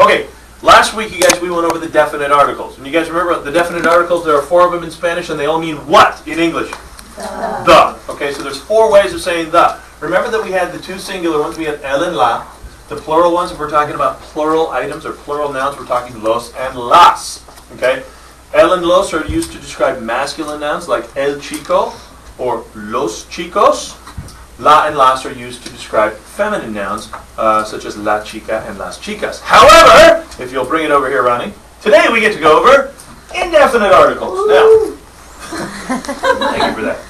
Okay, last week, you guys, we went over the definite articles. And you guys remember the definite articles? There are 4 of them in Spanish, and they all mean what in English? The. Okay, so there's 4 ways of saying the. Remember that we had the 2 singular ones. We had el and la. The plural ones, if we're talking about plural items or plural nouns, we're talking los and las. Okay? El and los are used to describe masculine nouns like el chico or los chicos. La and las are used to describe feminine nouns such as la chica and las chicas. However, if you'll bring it over here, Ronnie, today we get to go over indefinite articles. Now, thank you for that.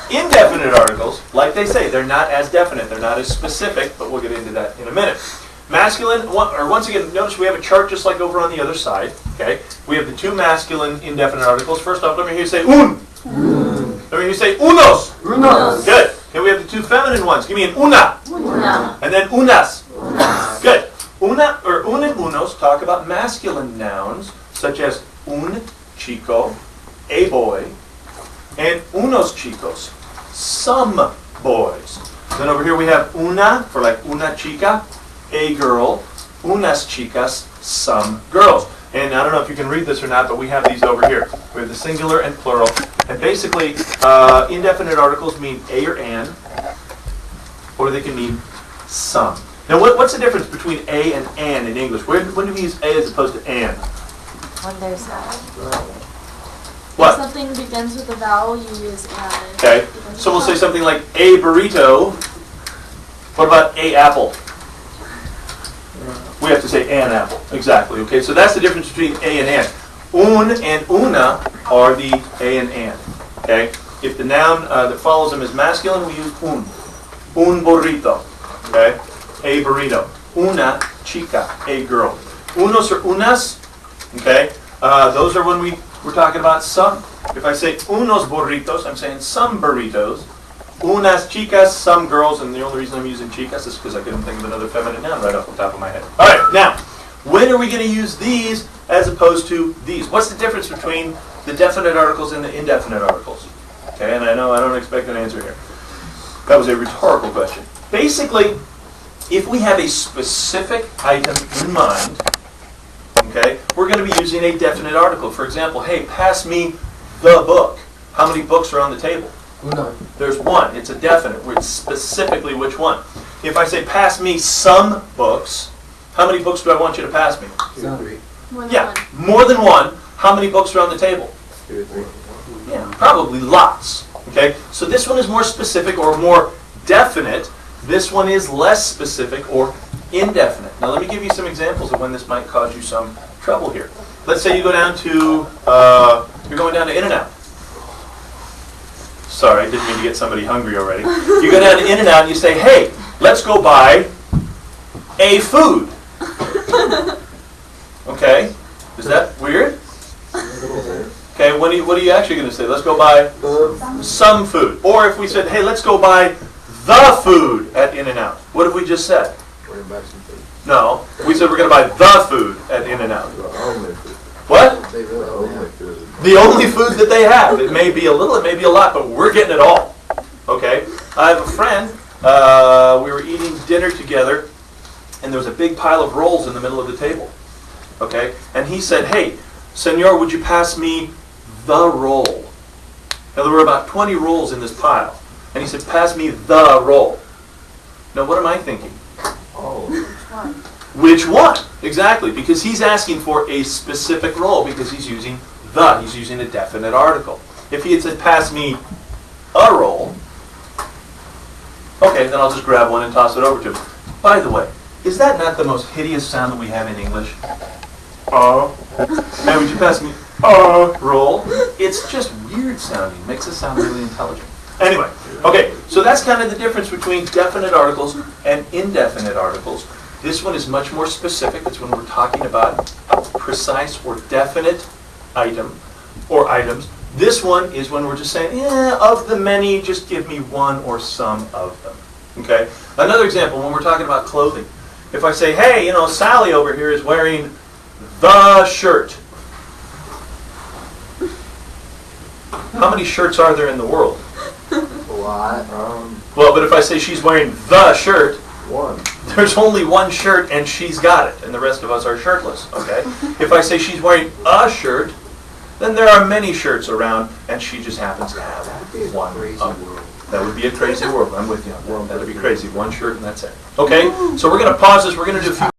Indefinite articles, like they say, they're not as definite, they're not as specific, but we'll get into that in a minute. Masculine, or once again, notice we have a chart just like over on the other side. Okay, we have the 2 masculine indefinite articles. First off, let me hear you say un. Let me hear you say unos. Unos. Good. Here we have the 2 feminine ones. Give me an una. Una. And then unas. Unas. Good. Una or un and unos talk about masculine nouns such as un chico, a boy, and unos chicos, some boys. Then over here we have una for like una chica, a girl, unas chicas, some girls. And I don't know if you can read this or not, but we have these over here. We have the singular and plural. And basically, indefinite articles mean a or an, or they can mean some. Now, what's the difference between a and an in English? When do we use a as opposed to an? When there's What? If something begins with a vowel, you use an. Okay, so we'll say something like a burrito. What about a apple? We have to say an apple. Exactly. Okay, so that's the difference between a and an. Un and una are the a and an. Okay, if the noun that follows them is masculine, we use un. Un burrito. Okay, a burrito. Una chica, a girl. Unos or unas. Okay, those are when we're talking about some. If I say unos burritos, I'm saying some burritos. Unas chicas, some girls, and the only reason I'm using chicas is because I couldn't think of another feminine noun right off the top of my head. All right, now, when are we going to use these as opposed to these? What's the difference between the definite articles and the indefinite articles? Okay, and I know I don't expect an answer here. That was a rhetorical question. Basically, if we have a specific item in mind, okay, we're going to be using a definite article. For example, hey, pass me the book. How many books are on the table? Una. There's 1. It's a definite. It's specifically which one. If I say pass me some books, how many books do I want you to pass me? 2 or 3. More than Yeah, one. more than 1. How many books are on the table? 2 or 3. Yeah, probably lots. Okay, so this one is more specific or more definite. This one is less specific or indefinite. Now let me give you some examples of when this might cause you some trouble here. Let's say you go down to, you're going down to In-N-Out. Sorry, I didn't mean to get somebody hungry already. You go down to In-N-Out and you say, hey, let's go buy a food. Okay, is that weird? Okay, what are you actually going to say? Let's go buy some food. Or if we said, hey, let's go buy the food at In-N-Out. What have we just said? We're going to buy some food. No, we said we're going to buy the food at In-N-Out. The only food. What? They really only have food. The only food that they have. It may be a little, it may be a lot, but we're getting it all. Okay? I have a friend, we were eating dinner together, and there was a big pile of rolls in the middle of the table. Okay? And he said, hey, senor, would you pass me the roll? Now, there were about 20 rolls in this pile. And he said, pass me the roll. Now, what am I thinking? Oh. Which one? Exactly, because he's asking for a specific roll because he's using the. He's using a definite article. If he had said, pass me a roll, okay, then I'll just grab one and toss it over to him. By the way, is that not the most hideous sound that we have in English? Now, would you pass me a roll? It's just weird sounding. Makes us sound really intelligent. Anyway, okay, so that's kind of the difference between definite articles and indefinite articles. This one is much more specific. It's when we're talking about a precise or definite item or items. This one is when we're just saying, of the many, just give me one or some of them. Okay? Another example, when we're talking about clothing. If I say, hey, Sally over here is wearing the shirt. How many shirts are there in the world? A lot. Well, but if I say she's wearing the shirt, One. There's only one shirt and she's got it, and the rest of us are shirtless, okay? If I say she's wearing a shirt, then there are many shirts around, and she just happens to have one. Crazy of- world. That would be a crazy world, I'm with you. That'd be crazy, one shirt and that's it. Okay, so we're gonna pause this, we're gonna do a few